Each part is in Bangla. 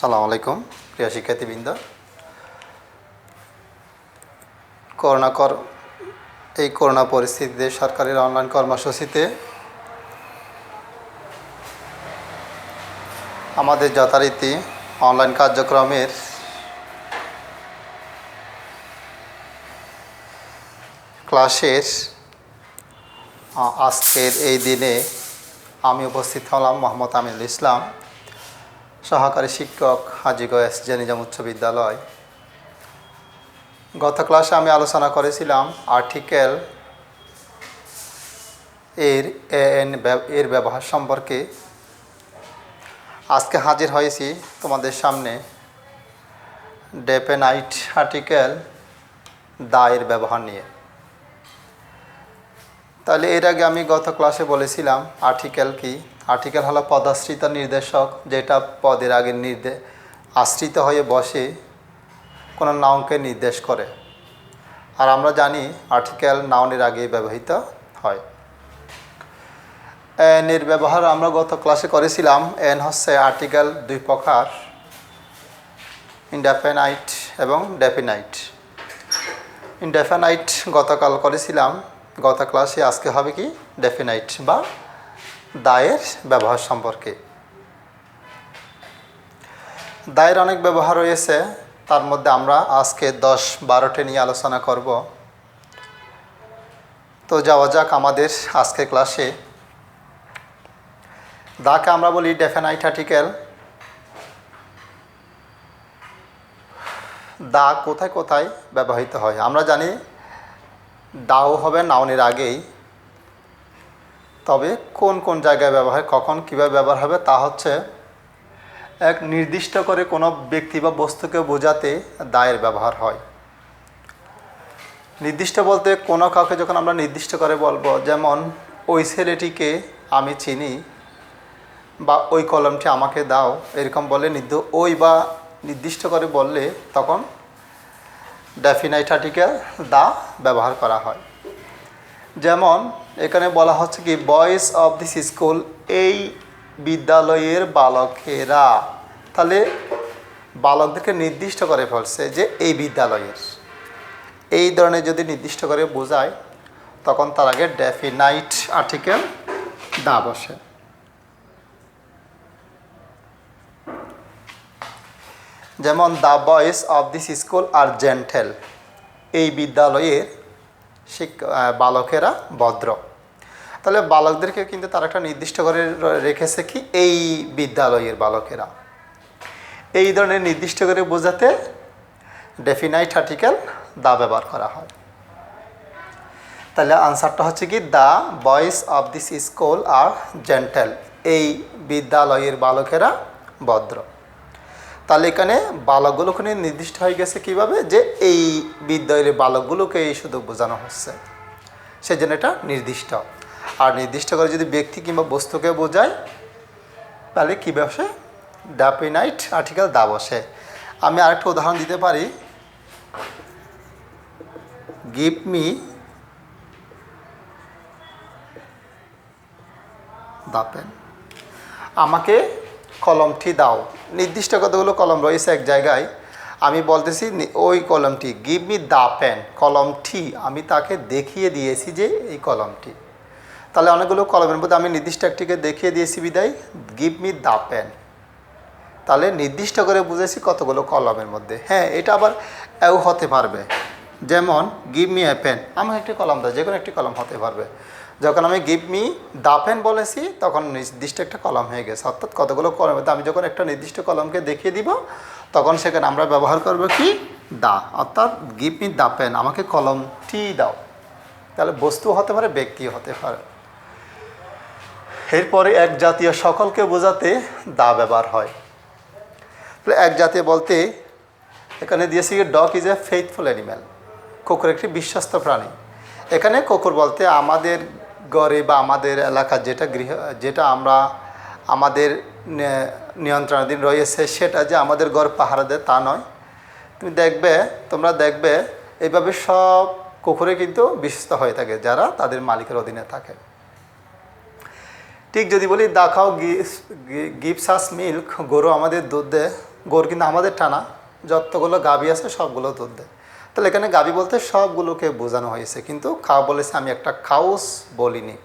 আসসালামু আলাইকুম প্রিয় শিক্ষার্থীবৃন্দ। করোনা পরিস্থিতিতে সরকারের অনলাইন কর্মসূচিতে আমাদের যথারীতি অনলাইন কার্যক্রমের ক্লাসের আজকের এই দিনে আমি উপস্থিত হলাম মোহাম্মদ আমিনুল ইসলাম, সহকারী শিক্ষক, হাজীগঞ্জ এসজে নিজাম উচ্চ বিদ্যালয়। গত ক্লাসে আমি আলোচনা করেছিলাম আর্টিকেল এর ব্যবহার সম্পর্কে। আজকে হাজির হয়েছি তোমাদের সামনে ডেফিনাইট আর্টিকেল দা এর ব্যবহার নিয়ে। তাহলে এর আগে আমি গত ক্লাসে বলেছিলাম আর্টিকেল কি। আর্টিকেল হলো পদাশ্রিত নির্দেশক, যেটা পদের আগে আশ্রিত হয়ে বসে কোনো নাউনকে নির্দেশ করে। আর আমরা জানি আর্টিকেল নাউনের আগে ব্যবহৃত হয়। এন এর ব্যবহার আমরা গত ক্লাসে করেছিলাম। এন হচ্ছে আর্টিকেল দুই প্রকার, ইনডেফিনাইট এবং ডেফিনাইট। ইনডেফিনাইট গতকাল করেছিলাম, গত ক্লাসে। আজকে হবে কি ডেফিনাইট বা দায়ের ব্যবহার সম্পর্কে। দায়ের অনেক ব্যবহার রয়েছে, তার মধ্যে আমরা আজকে 10-12টি নিয়ে আলোচনা করব। তো যাওয়া যাক আমাদের আজকের ক্লাসে। দাকে আমরা বলি ডেফিনাইট আর্টিকেল। দা কোথায় কোথায় ব্যবহৃত হয় আমরা জানি। দাও হবে নাউনের আগেই, তবে কোন কোন জায়গায় ব্যবহার, কখন কীভাবে ব্যবহার হবে তা হচ্ছে এক নির্দিষ্ট করে কোনো ব্যক্তি বা বস্তুকে বোঝাতে দায়ের ব্যবহার হয়। নির্দিষ্ট বলতে কোনো কাউকে যখন আমরা নির্দিষ্ট করে বলবো, যেমন ওই ছেলেটিকে আমি চিনি বা ওই কলমটি আমাকে দাও, এরকম বলে ওই বা নির্দিষ্ট করে বললে তখন ডেফিনাইট আর্টিকেল দা ব্যবহার করা হয়। যেমন এখানে বলা হচ্ছে কি বয়েজ অফ দিস স্কুল, এই বিদ্যালয়ের বালকেরা। তাহলে বালকদেরকে নির্দিষ্ট করে ফেলছে যে এই বিদ্যালয়ের। এই ধরনের যদি নির্দিষ্ট করে বোঝায় তখন তার আগে ডেফিনাইট আর্টিকেল দা বসে। যেমন the boys of this school are gentle, এই বিদ্যালয়ের বালকেরা ভদ্র। তাহলে বালকদেরকে কিন্তু তারা একটা নির্দিষ্ট করে রেখেছে কি এই বিদ্যালয়ের বালকেরা। এই ধরনের নির্দিষ্ট করে বোঝাতে ডেফিনাইট আর্টিকেল দা ব্যবহার করা হয়। তাহলে আনসারটা হচ্ছে কি the boys of this school are gentle, এই বিদ্যালয়ের বালকেরা ভদ্র। তাহলে এখানে বালকগুলোকে নির্দিষ্ট হয়ে গেছে কিভাবে, যে এই বিদ্যালয়ের বালকগুলোকে শুধু বোঝানো হচ্ছে, সেজন্য এটা নির্দিষ্ট। আর নির্দিষ্ট করে যদি ব্যক্তি কিংবা বস্তুকে বোঝায় তাহলে কী বসে, ডেফিনাইট আর্টিকেল দা বসে। আমি আরেকটা উদাহরণ দিতে পারি। গিভ মি দ্য পেন, আমাকে কলমটি দাও। নির্দিষ্ট কতগুলো কলম রয়েছে এক জায়গায়, আমি বলতেছি ওই কলমটি, গিভ মি দ্য পেন, কলমটি আমি তাকে দেখিয়ে দিয়েছি যে এই কলমটি। তাহলে অনেকগুলো কলমের মধ্যে আমি নির্দিষ্ট একটিকে দেখিয়ে দিয়েছি বিদায় গিভ মি দ্য পেন। তাহলে নির্দিষ্ট করে বুঝেছি কতগুলো কলমের মধ্যে। হ্যাঁ, এটা আবার এও হতে পারবে, যেমন গিভ মি এ পেন, আমার একটি কলম দাও, যে কোনো একটি কলম হতে পারবে। যখন আমি গিভ মি দ্য পেন বলেছি তখন নির্দিষ্ট একটা কলম হয়ে গেছে, অর্থাৎ কতগুলো কলম। আমি যখন একটা নির্দিষ্ট কলমকে দেখিয়ে দিব তখন সেখানে আমরা ব্যবহার করব কি দা, অর্থাৎ গিভ মি দ্য পেন, আমাকে কলমটি দাও। তাহলে বস্তু হতে পারে, ব্যক্তিও হতে পারে। এরপরে এক জাতীয় সকলকে বোঝাতে দা ব্যবহার হয়। তাহলে এক জাতীয় বলতে এখানে দিয়েছি dog is a faithful animal, কুকুর একটি বিশ্বস্ত প্রাণী। এখানে কুকুর বলতে আমাদের ঘরে বা আমাদের এলাকার যেটা আমরা আমাদের নিয়ন্ত্রণাধীন রয়েছে, সেটা যে আমাদের ঘর পাহারা দেয় তা নয়। তোমরা দেখবে এইভাবে সব কুকুরে কিন্তু বিশ্বস্ত হয়ে থাকে যারা তাদের মালিকের অধীনে থাকে। ঠিক যদি বলি the cow gives us milk, গরু আমাদের দুধ দেয়, গরু কিন্তু আমাদের টানা, যতগুলো গাভী আছে সবগুলো দুধ দেয়। তাহলে এখানে গাভী বলতে সবগুলোকে বোঝানো হয়েছে, কিন্তু খাও বলেছে, আমি একটা কাউস বলিনি।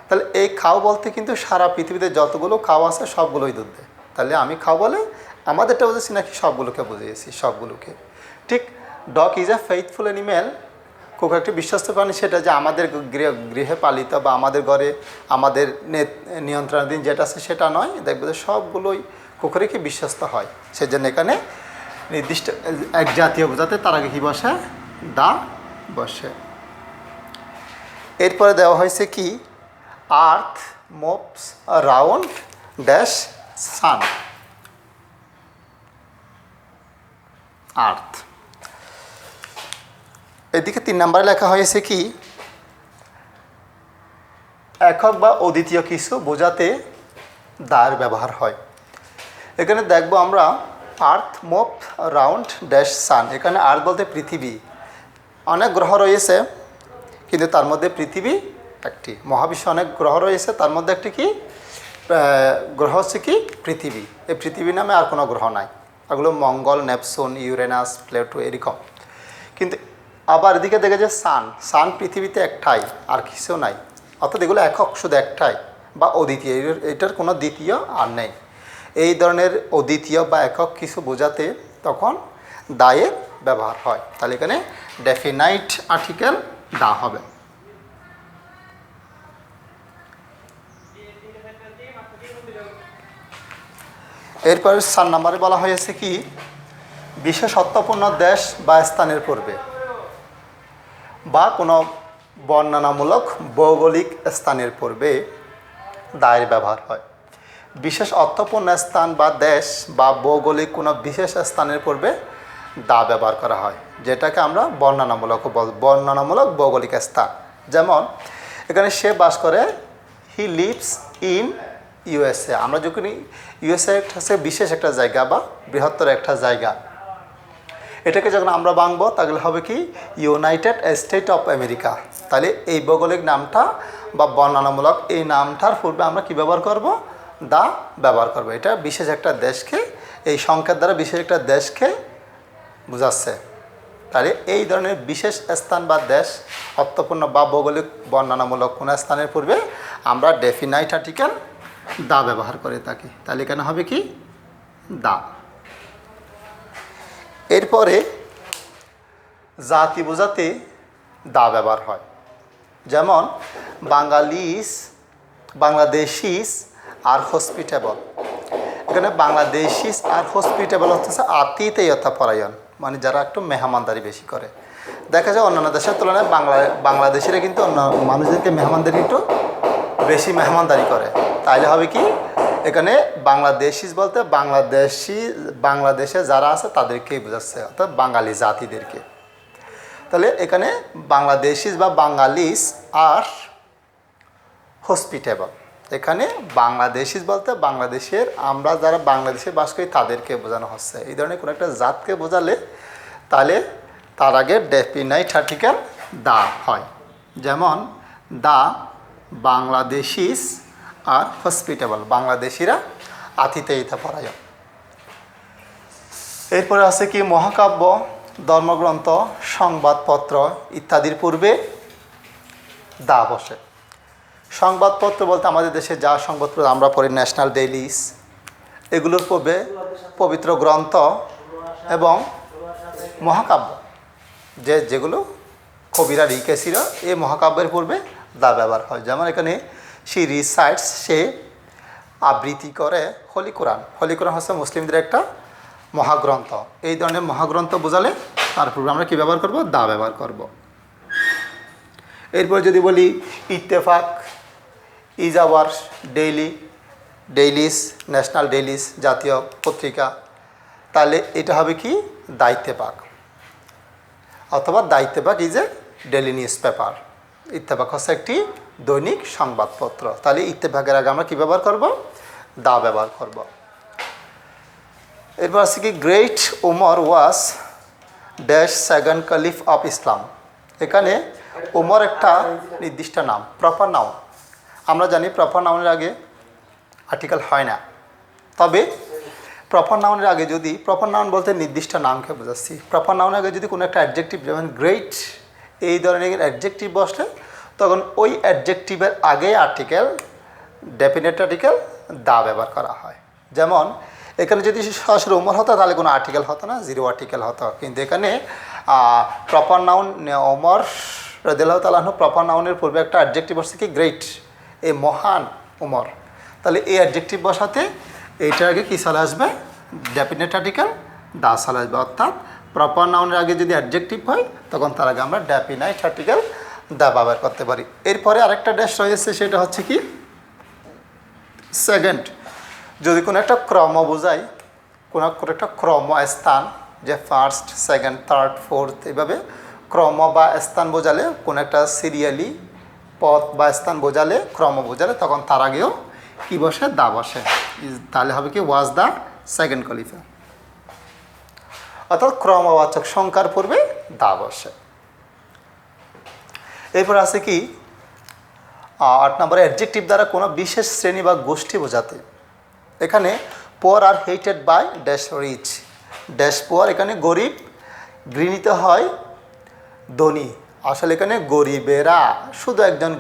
তাহলে এই খাও বলতে কিন্তু সারা পৃথিবীতে যতগুলো খাও আছে সবগুলোই দুধ দেয়। তাহলে আমি খাও বলে আমাদেরটা বুঝেছি নাকি সবগুলোকে বুঝিয়েছি? সবগুলোকে। ঠিক dog is a faithful animal, কুকুর একটি বিশ্বস্ত প্রাণী, সেটা যে আমাদের গৃহে পালিত বা আমাদের ঘরে আমাদের নিয়ন্ত্রণাধীন যেটা আছে সেটা নয়। দেখবে যে সবগুলোই কুকুরে কি বিশ্বস্ত হয়। সেজন্য এখানে নির্দিষ্ট এক জাতীয় বোঝাতে তার আগে কী বসে? দা বসে। এরপরে দেওয়া হয়েছে কি? আর্থ মুভস রাউন্ড ড্যাশ সান। আর্থ। এদিকে 3 নম্বরে লেখা হয়েছে কি? একক বা অদ্বিতীয় কিছু বোঝাতে দার ব্যবহার হয়। এখানে দেখব আমরা আর্থ মুভ রাউন্ড ড্যাশ সান। এখানে আর্থ বলতে পৃথিবী। অনেক গ্রহ রয়েছে, কিন্তু তার মধ্যে পৃথিবী একটি। মহাবিশ্বে অনেক গ্রহ রয়েছে, তার মধ্যে একটি কি গ্রহ হচ্ছে কি? পৃথিবী। এই পৃথিবী নামে আর কোনো গ্রহ নাই। এগুলো মঙ্গল, নেপচুন, ইউরেনাস, প্লুটো এরকম। কিন্তু আবার এদিকে দেখে যে সান পৃথিবীতে একটাই, আর কিছু নাই। অর্থাৎ এগুলো একক, শুধু একটাই বা অদ্বিতীয়, এটার কোনো দ্বিতীয় আর নেই। এই ধরনের অদ্বিতীয় বা একক কিছু বোঝাতে তখন দায়ের ব্যবহার হয়। তাহলে এখানে ডেফিনাইট আর্টিকেল দা হবে। এরপর 4 নম্বরে বলা হয়েছে কি? বিশেষত্বপূর্ণ দেশ বা স্থানের পূর্বে বা কোনো বর্ণনামূলক ভৌগোলিক স্থানের পূর্বে দায়ের ব্যবহার হয়। বিশেষ অর্থপূর্ণ স্থান বা দেশ বা ভৌগোলিক কোনো বিশেষ স্থানের পূর্বে দা ব্যবহার করা হয়, যেটাকে আমরা বর্ণনামূলক ভৌগোলিক স্থান। যেমন এখানে সে বাস করে, হি লিভস ইন ইউএসএ। আমরা যখন ইউএসএ হচ্ছে বিশেষ একটা জায়গা বা বৃহত্তর একটা জায়গা, এটাকে যখন আমরা ভাঙবো তাহলে হবে কি? United state of America. তাহলে এই ভৌগোলিক নামটা বা বর্ণনামূলক এই নামটার পূর্বে আমরা কি ব্যবহার করব? দা ব্যবহার করব। এটা বিশেষ একটা দেশকে, এই সংখ্যার দ্বারা বিশেষ একটা দেশকে বোঝাচ্ছে। তাহলে এই ধরনের বিশেষ স্থান বা দেশ, অর্থপূর্ণ বা ভৌগোলিক বর্ণনামূলক কোন স্থানের পূর্বে আমরা ডেফিনাইট আর্টিকেল দা ব্যবহার করে থাকি। তাহলে এখানে হবে কি? দা। এরপরে জাতি বোঝাতে দা ব্যবহার হয়। যেমন বাংলাদেশিস আর হসপিটেবল। এখানে বাংলাদেশিস আর হসপিটেবল হচ্ছে আতিথেয়তা পরায়ণ, মানে যারা একটু মেহমানদারি বেশি করে। দেখা যায় অন্যান্য দেশের তুলনায় বাংলাদেশিরা কিন্তু অন্য মানুষদেরকে মেহমানদারি একটু বেশি মেহমানদারি করে। তাইলে হবে কি? এখানে বাংলাদেশিস বলতে বাংলাদেশে যারা আছে তাদেরকেই বোঝাচ্ছে, অর্থাৎ বাঙালি জাতিদেরকে। তাহলে এখানে বাংলাদেশিস বা বাঙালিস আর হসপিটেবল। এখানে বাংলাদেশিস বলতে বাংলাদেশের, আমরা যারা বাংলাদেশে বাস করি তাদেরকে বোঝানো হচ্ছে। এই ধরনের কোনো একটা জাতকে বোঝালে তাহলে তার আগে ডেফিনাইট আর্টিকেল দা হয়। যেমন দা বাংলাদেশিস আর হসপিটেবল, বাংলাদেশিরা আতিথেয়তা পরায়ণ। এরপরে আছে কি? মহাকাব্য, ধর্মগ্রন্থ, সংবাদপত্র ইত্যাদির পূর্বে দা বসে। সংবাদপত্র বলতে আমাদের দেশে যা সংবাদপত্র আমরা পড়ি, ন্যাশনাল ডেইলিস, এগুলোর পূর্বে পবিত্র গ্রন্থ এবং মহাকাব্য, যেগুলো কবিরা লিখেছিল, এই মহাকাব্যের পূর্বে দা ব্যবহার হয়। যেমন এখানে সে রিসাইটস, সে আবৃত্তি করে হোলি কোরআন। হোলি কোরআন হচ্ছে মুসলিমদের একটা মহাগ্রন্থ। এই ধরনের মহাগ্রন্থ বোঝালে তার পূর্বে আমরা কী ব্যবহার করব? দা ব্যবহার করব। এরপর যদি বলি ইত্তেফাক ইজ আওয়ার ডেইলিস, ন্যাশনাল ডেইলিস, জাতীয় পত্রিকা, তাহলে এটা হবে কি? দায়িত্তেফাক, অথবা দায়িত্তেফাক is a daily news paper. Ittefaq হচ্ছে একটি দৈনিক সংবাদপত্র। তাহলে ইত্তেফাকের আগে আমরা কী ব্যবহার করব? দা ব্যবহার করব। এরপর আছে কি? Great Umar was dash second caliph of Islam. এখানে উমর একটা নির্দিষ্ট নাম, প্রপার নাউন। আমরা জানি প্রপার নাউনের আগে আর্টিকেল হয় না, তবে প্রপার নাউনের আগে যদি, প্রপার নাউন বলতে নির্দিষ্ট নামকে বোঝাচ্ছি, প্রপার নাউনের আগে যদি কোনো একটা অ্যাডজেক্টিভ যেমন গ্রেট এই ধরনের অ্যাডজেক্টিভ বসলে তখন ওই অ্যাডজেক্টিভের আগে আর্টিকেল, ডেফিনেট আর্টিকেল দা ব্যবহার করা হয়। যেমন এখানে যদি সরাসরি ওমর হতো তাহলে কোনো আর্টিকেল হতো না, জিরো আর্টিকেল হতো, কিন্তু এখানে প্রপার নাউন ওমর রাদিয়াল্লাহু তাআলা আনহু, প্রপার নাউনের পূর্বে একটা অ্যাডজেক্টিভ বসছে কি গ্রেট, এই মহান ওমর, তাহলে এই অ্যাডজেক্টিভ বসাতে এইটার আগে কী চলে আসবে, ডেফিনেট আর্টিকেল দা চলে আসবে। অর্থাৎ প্রপার নাউনের আগে যদি অ্যাডজেক্টিভ হয় তখন তার আগে আমরা ডেফিনাইট আর্টিকেল দা ব্যবহার করতে পারি। এরপরে আরেকটা ড্যাশ রয়েছে, সেটা হচ্ছে কি সেকেন্ড। যদি কোনো একটা ক্রম বোঝায়, কোনো একটা ক্রম স্থান, যে ফার্স্ট, সেকেন্ড, থার্ড, ফোর্থ, এইভাবে ক্রম বা স্থান বোঝালে, কোনো একটা সিরিয়ালি পথ বা স্থান বোঝালে, ক্রম বোঝালে, তখন তার আগেও কী বসে, দা বসে। তাহলে হবে কি ওয়াজ দ্য সেকেন্ড কোয়ালিফায়ার, অর্থাৎ ক্রমবাচক সংখ্যার পূর্বে দা বসে। এরপর আছে কি 8 নম্বরে অ্যাডজেক্টিভ দ্বারা কোনো বিশেষ শ্রেণী বা গোষ্ঠী বোঝাতে। এখানে poor are hated by dash rich, dash poor এখানে গরিব, ঘৃণিত হয় ধনী। আসলে এখানে গরিবেরা, শুধু একজন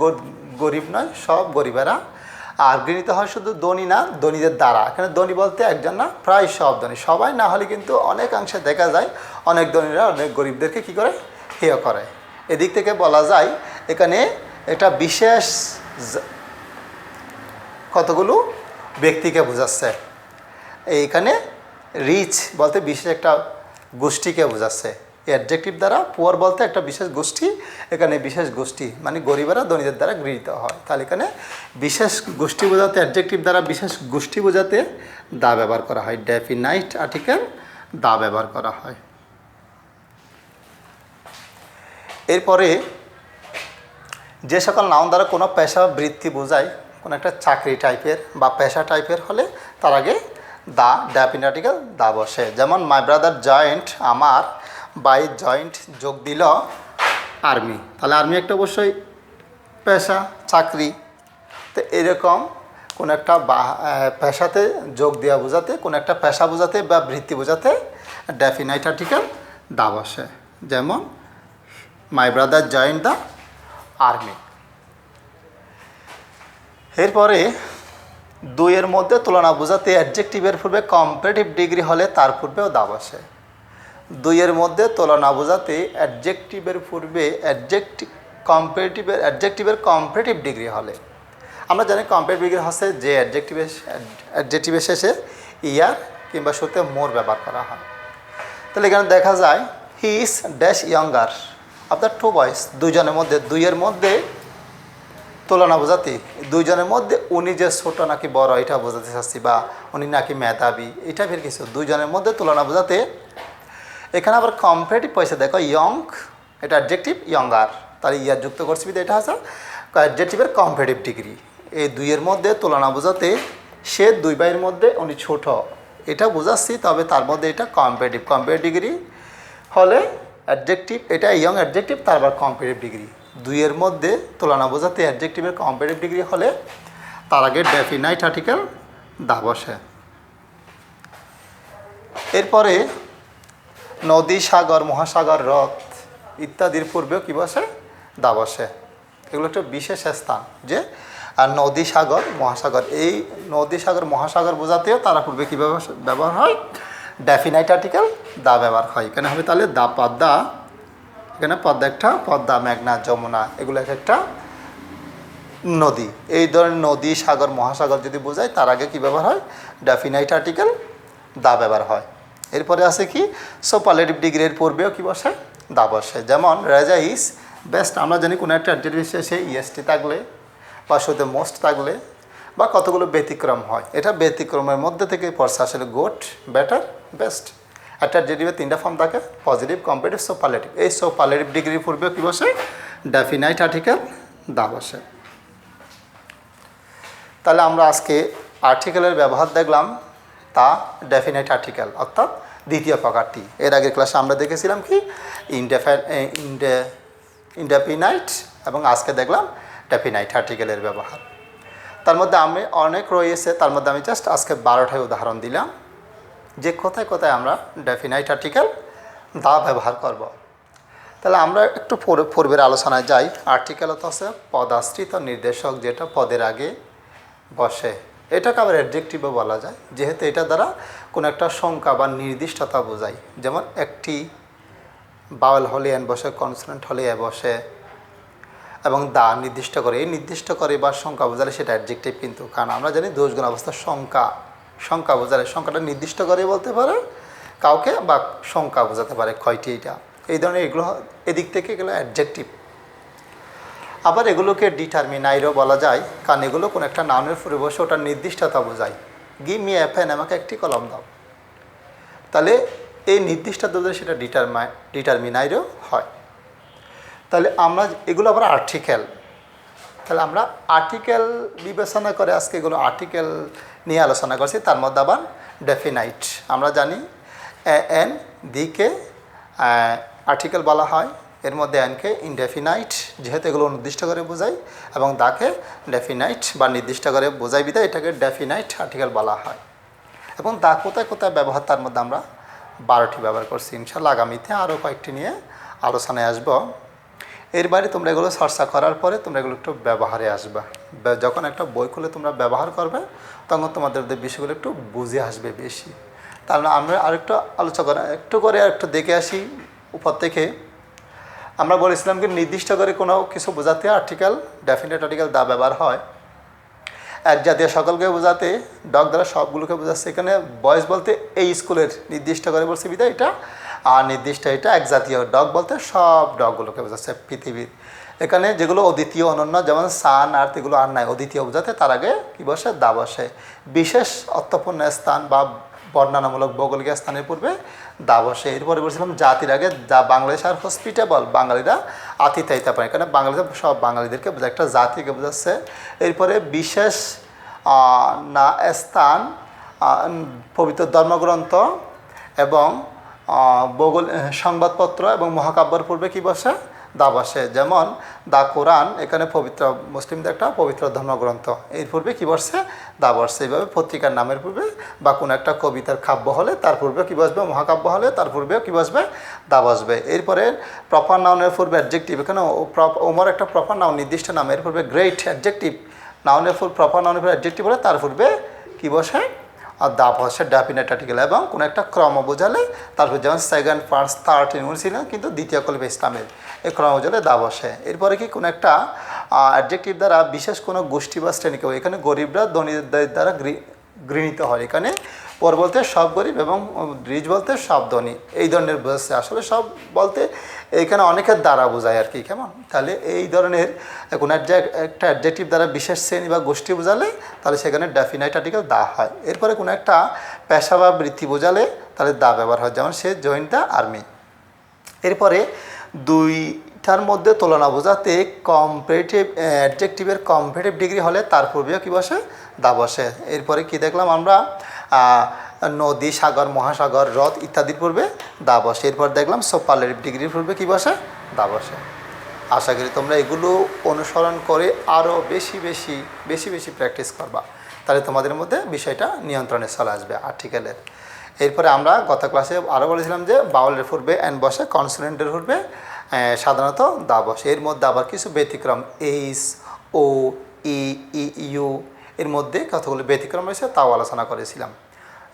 গরিব নয়, সব গরিবেরা। আর ঘৃণিত হয় শুধু ধনী না, ধনীদের দ্বারা। এখানে ধনী বলতে একজন না, প্রায় সব ধনী, সবাই না হলে কিন্তু অনেকাংশে দেখা যায় অনেক ধনীরা অনেক গরিবদেরকে কী করে, হেয় করে। এদিক থেকে বলা যায় এখানে একটা বিশেষ কতগুলো ব্যক্তিকে বোঝাচ্ছে। এইখানে রিচ বলতে বিশেষ একটা গোষ্ঠীকে বোঝাচ্ছে। অ্যাডজেক্টিভ দ্বারা পুয়ার বলতে একটা বিশেষ গোষ্ঠী, এখানে বিশেষ গোষ্ঠী মানে গরিবেরা ধনীদের দ্বারা গৃহীত হয়। তাহলে এখানে বিশেষ গোষ্ঠী বোঝাতে, অ্যাডজেক্টিভ দ্বারা বিশেষ গোষ্ঠী বোঝাতে দা ব্যবহার করা হয়, ডেফিনাইট আর্টিকেল দা ব্যবহার করা হয়। এরপরে যে সকল নাউন দ্বারা কোনো পেশা বৃত্তি বোঝায়, কোনো একটা চাকরি টাইপের বা পেশা টাইপের হলে তার আগে দা, ডেফিনিট আর্টিকেল দা বসে। যেমন মাই ব্রাদার জয়েন্ট, আমার ভাই জয়েন্ট যোগ দিল আর্মি, তাহলে আর্মি একটা অবশ্যই পেশা, চাকরি। তো এরকম কোনো একটা পেশাতে যোগ দেওয়া বোঝাতে, কোনো একটা পেশা বোঝাতে বা বৃত্তি বোঝাতে ডেফিনাইট আর্টিকেল দা বসে। যেমন my brother joined the army. এরপরে দুইয়ের মধ্যে তুলনা বোঝাতে অ্যাডজেক্টিভের পূর্বে কম্পারেটিভ ডিগ্রি হলে তার পূর্বেও দা বসে। দুইয়ের মধ্যে তুলনা বোঝাতে অ্যাডজেক্টিভের পূর্বে অ্যাডজেক্টিভের কম্পারেটিভ ডিগ্রি হলে, আমরা জানি কম্পারেটিভ ডিগ্রি হচ্ছে যে অ্যাডজেক্টিভের শেষে ইয়ার কিংবা শুরুতে মোর ব্যবহার করা হয়। তাহলে এখানে দেখা যায় he is dash younger of the two boys, দুইজনের মধ্যে, দুইয়ের মধ্যে তুলনা বোঝাতে, দুইজনের মধ্যে উনি যে ছোট নাকি বড় এটা বোঝাতে চাচ্ছি, বা উনি নাকি মেধাবী, এটা ফের কিছু, দুইজনের মধ্যে তুলনা বোঝাতে। এখানে আবার কম্পারেটিভ পয়সা দেখো, ইয়ং এটা অ্যাডজেক্টিভ, ইয়ঙ্গার, তাহলে ইয়ার যুক্ত করছি, এটা হচ্ছে অ্যাডজেক্টিভের কম্পারেটিভ ডিগ্রি। এই দুইয়ের মধ্যে তুলনা বোঝাতে সে দুই ভাইয়ের মধ্যে উনি ছোট এটা বোঝাচ্ছি, তবে তার মধ্যে এটা কম্পারেটিভ ডিগ্রি হলে অ্যাডজেক্টিভ, এটা ইয়ং অ্যাডজেক্টিভ, তার আবার কম্পারেটিভ ডিগ্রি। দুইয়ের মধ্যে তুলনা বোঝাতে অ্যাডজেক্টিভের কম্পারেটিভ ডিগ্রি হলে তার আগে ডেফিনাইট আর্টিকেল দা বসে। এরপরে নদী, সাগর, মহাসাগর, হ্রদ ইত্যাদির পূর্বেও কী বসে, দা বসে। এগুলো একটা বিশেষ স্থান, যে আর নদী, সাগর, মহাসাগর, এই নদী, সাগর, মহাসাগর বোঝাতেও তারা পূর্বে কীভাবে ব্যবহার হয়, ডেফিনাইট আর্টিকেল দা ব্যবহার হয়। এখানে হবে তাহলে দা, পদ্মা, এখানে পদ্মা একটা, পদ্মা, মেঘনা, যমুনা, এগুলো এক একটা নদী। এই ধরনের নদী, সাগর, মহাসাগর যদি বোঝায় তার আগে কী ব্যবহার হয়, ডেফিনাইট আর্টিকেল দা ব্যবহার হয়। এরপরে আছে কি সুপারলেটিভ ডিগ্রির পূর্বেও কী বসে, দা বসে। যেমন রাজা ইজ বেস্ট, আমরা জানি কোনো একটা অ্যাডজেক্টিভ শেষে ইএসটি থাকলে বা শুধু মোস্ট থাকলে বা কতগুলো ব্যতিক্রম হয়, এটা ব্যতিক্রমের মধ্যে থেকে পড়ছে আসলে গুড, বেটার, বেস্ট। একটা অ্যাডজেক্টিভের 3টা ফর্ম থাকে, পজিটিভ, কম্পারেটিভ, সুপারলেটিভ। এই সুপারলেটিভ ডিগ্রির পূর্বেও কী বসে, ডেফিনাইট আর্টিকেল দা বসে। তাহলে আমরা আজকে আর্টিকেলের ব্যবহার দেখলাম, তা ডেফিনাইট আর্টিকেল অর্থাৎ দ্বিতীয় প্রকারটি। এর আগের ক্লাসে আমরা দেখেছিলাম কি ইনডেফিনাইট, এবং আজকে দেখলাম ডেফিনাইট আর্টিকেলের ব্যবহার। তার মধ্যে আমি অনেক রয়েছে, তার মধ্যে আমি জাস্ট আজকে 12টাই উদাহরণ দিলাম। যে কোথায় কোথায় আমরা ডেফিনাইট আর্টিকেল দা ব্যবহার করব। তাহলে আমরা একটু পূর্বের আলোচনায় যাই। আর্টিকেল হচ্ছে পদাশ্রিত নির্দেশক, যেটা পদের আগে বসে। এটাকে আবার অ্যাডজেক্টিভও বলা যায়, যেহেতু এটা দ্বারা কোনো একটা সংখ্যা বা নির্দিষ্টতা বোঝায়। যেমন একটি, বাওয়েল হলে এন বসে, কনসোনেন্ট হলে এ বসে, এবং দা নির্দিষ্ট করে, এই নির্দিষ্ট করে বা সংখ্যা বোঝালে সেটা অ্যাডজেক্টিভ। কিন্তু কারণ আমরা জানি দোষ গুণ অবস্থা সংখ্যা বোঝালে সংখ্যাটা নির্দিষ্ট করে বলতে পারে কাউকে, বা সংখ্যা বোঝাতে পারে কয়টি, এটা এই ধরনের এগুলো এদিক থেকে এগুলো অ্যাডজেক্টিভ। আবার এগুলোকে ডিটারমিনাইরও বলা যায়, কারণ এগুলো কোনো একটা নাউনের উপরে বসে ওটার নির্দিষ্টতা বোঝায়। গিভ মি এ পেন, আমাকে একটি কলম দাও। তাহলে এই নির্দিষ্টতা বোঝায় সেটা ডিটারমিনাইরও হয়। তাহলে আমরা এগুলো আবার আর্টিকেল। তাহলে আমরা আর্টিকেল বিবেচনা করে আজকে এগুলো আর্টিকেল নিয়ে আলোচনা করছি। তার মধ্যে আবার ডেফিনাইট, আমরা জানি এন দিকে আর্টিকেল বলা হয়, এর মধ্যে এনকে ইনডেফিনাইট, যেহেতু এগুলো নির্দিষ্ট করে বোঝায়, এবং দাকে ডেফিনাইট বা নির্দিষ্ট করে বোঝায় বিধায় এটাকে ডেফিনাইট আর্টিকেল বলা হয়। এবং দা কোথায় কোথায় ব্যবহার, তার মধ্যে আমরা 12টি ব্যবহার করছি। ইনশাআল্লাহ আগামীতে আরও কয়েকটি নিয়ে আলোচনায় আসব। এর বাইরে তোমরা এগুলো চর্চা করার পরে তোমরা এগুলো একটু ব্যবহারে আসবা। যখন একটা বই খুলে তোমরা ব্যবহার করবে, তখন তোমাদের বিষয়গুলো একটু বুঝে আসবে বেশি। তাহলে আমরা আরেকটু আলোচনা করা একটু করে একটু দেখে আসি উপর থেকে। আমরা বলেছিলাম কি নির্দিষ্ট করে কোনো কিছু বোঝাতে আর্টিকেল, ডেফিনেট আর্টিকেল দা ব্যবহার হয়। এক জাতীয় সকলকে বোঝাতে ডগ দ্বারা সবগুলোকে বোঝাচ্ছে। এখানে বয়েস বলতে এই স্কুলের নির্দিষ্ট করে বলছে বিধায় এটা, আর নির্দিষ্ট এটা এক জাতীয়। ডগ বলতে সব ডগগুলোকে বোঝাচ্ছে পৃথিবীর। এখানে যেগুলো অদ্বিতীয় অনন্য, যেমন সান আর্থ, এগুলো আর নাই, অদ্বিতীয় বোঝাতে তার আগে কী বসে, দা বসে। বিশেষ অর্থপূর্ণ স্থান বা বর্ণনামূলক ভৌগোলিক স্থানের পূর্বে দা বসে। এরপরে বলছিলাম জাতির আগে, যা বাংলাদেশ আর হসপিটেবল, বাঙালিরা আতিথেয়তা পায়। এখানে বাংলাদেশে সব বাঙালিদেরকে বোঝায়, একটা জাতিকে বোঝাচ্ছে। এরপরে বিশেষ না স্থান, পবিত্র ধর্মগ্রন্থ এবং ভৌগোল সংবাদপত্র এবং মহাকাব্যর পূর্বে কী বসে, দা বসে। যেমন দা কোরআন, এখানে পবিত্র মুসলিমদের একটা পবিত্র ধর্মগ্রন্থ, এর পূর্বে কী বসছে, দা বসছে। এইভাবে পত্রিকার নামের পূর্বে বা কোনো একটা কবিতার কাব্য হলে তার পূর্বে কী বসবে, মহাকাব্য হলে তার পূর্বেও কী বসবে, দা বসবে। এরপরে প্রপার নাউনের পূর্বে অ্যাডজেক্টিভ, এখানে ওমর একটা প্রপার নাউন, নির্দিষ্ট নাম, এর পূর্বে গ্রেট অ্যাডজেক্টিভ। নাউনের প্রপার নাউনের পূর্বে অ্যাডজেক্টিভ হলে তার পূর্বে কী বসে, আর দা বসে ডেফিনেট আর্টিকেল। এবং কোনো একটা ক্রম বোঝালে তারপর, যেমন সেকেন্ড, ফার্স্ট, থার্ড ছিল, কিন্তু দ্বিতীয় কলবে ইসলামের এই ক্রম বোঝালে দা বসে। এরপরে কি কোনো একটা অ্যাডজেক্টিভ দ্বারা বিশেষ কোনো গোষ্ঠী বা শ্রেণীকে, এখানে গরিবরা ধনীদের দ্বারা গৃহীত হয়। এখানে পর বলতে সব গরিব এবং রিচ বলতে সব ধনী, এই ধরনের বোঝাচ্ছে। আসলে সব বলতে এইখানে অনেকের দ্বারা বোঝায় আর কি, কেমন। তাহলে এই ধরনের কোনো একটা অ্যাডজেক্টিভ দ্বারা বিশেষ শ্রেণী বা গোষ্ঠী বোঝালে তাহলে সেখানে ডেফিনাইট আর্টিকেল দা হয়। এরপরে কোনো একটা পেশা বা বৃত্তি বোঝালে তাহলে দা ব্যবহার হয়, যেমন সে জয়েন দ্য আর্মি। এরপরে দুইটার মধ্যে তুলনা বোঝাতে কম্পারেটিভ অ্যাডজেক্টিভের কম্পারেটিভ ডিগ্রি হলে তার পূর্বেও কী বসে, দা বসে। এরপরে কি দেখলাম আমরা, নদী, সাগর, মহাসাগর, হ্রদ ইত্যাদির পূর্বে দা বসে। এরপর দেখলাম সুপারলেটিভ ডিগ্রির পূর্বে কী বসে, দা বসে। আশা করি তোমরা এগুলো অনুসরণ করে আরও বেশি বেশি প্র্যাকটিস করবা, তাহলে তোমাদের মধ্যে বিষয়টা নিয়ন্ত্রণে চলে আসবে আর্টিকেলের। এরপরে আমরা গত ক্লাসে আরও বলেছিলাম যে বাউলের পূর্বে এন বসে, কনসোনেন্টের পূর্বে সাধারণত দা বসে। এর মধ্যে আবার কিছু ব্যতিক্রম, এইচ, ও, ই, ইউ, এর মধ্যে কতগুলো ব্যতিক্রম রয়েছে তাও আলোচনা করেছিলাম।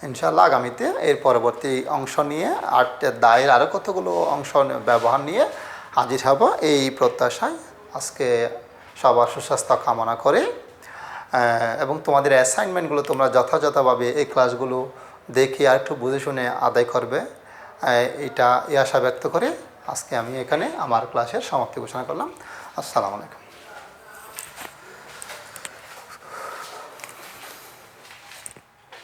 ইনশাআল্লাহ আগামীতে এর পরবর্তী অংশ নিয়ে দায়ের আরও কতগুলো অংশ ব্যবহার নিয়ে হাজির হব, এই প্রত্যাশায় আজকে সবার সুস্বাস্থ্য কামনা করে এবং তোমাদের অ্যাসাইনমেন্টগুলো তোমরা যথাযথভাবে এই ক্লাসগুলো দেখে আর একটু বুঝে শুনে আদায় করবে, এই আশা ব্যক্ত করে আজকে আমি এখানে আমার ক্লাসের সমাপ্তি ঘোষণা করলাম। আসসালামু আলাইকুম।